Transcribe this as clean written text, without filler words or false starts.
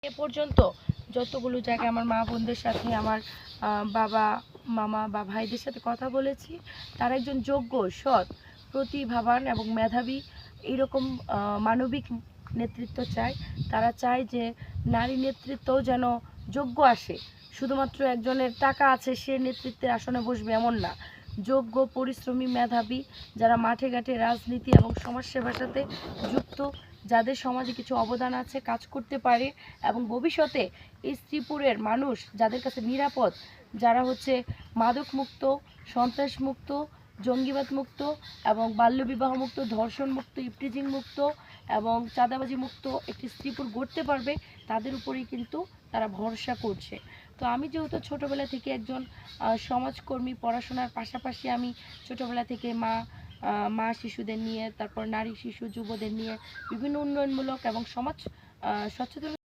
এ পর্যন্ত যতগুলো জায়গায় আমার মা বোনদের সাথে আমার বাবা মামা বা ভাইদের সাথে কথা বলেছি, তারা একজন যোগ্য, সৎ, প্রতিভাবান এবং মেধাবী এইরকম মানবিক নেতৃত্ব চায়। তারা চায় যে নারী নেতৃত্বও যেন যোগ্য আসে, শুধুমাত্র একজনের টাকা আছে সে নেতৃত্বের আসনে বসবে এমন না। যোগ্য, পরিশ্রমী, মেধাবী, যারা মাঠে ঘাটে রাজনীতি এবং সমাজসেবার সাথে যুক্ত, যাদের সমাজে কিছু অবদান আছে, কাজ করতে পারে এবং ভবিষ্যতে এই শ্রীপুরের মানুষ যাদের কাছে নিরাপদ, যারা মাদক মুক্ত, সন্ত্রাস মুক্ত, জঙ্গিবাদ মুক্ত এবং বাল্যবিবাহ মুক্ত, ধর্ষণ মুক্ত, ইফটিজিং মুক্ত এবং চাঁদাবাজি মুক্ত একটি শ্রীপুর গড়তে পারবে, তাদের উপরেই কিন্তু তারা ভরসা করছে। তো আমি যেহেতু ছোটোবেলা থেকে একজন সমাজকর্মী, পড়াশোনার পাশাপাশি আমি ছোটোবেলা থেকে মা শিশুদের নিয়ে, তারপর নারী শিশু যুবদের নিয়ে বিভিন্ন উন্নয়নমূলক এবং সমাজ সচেতন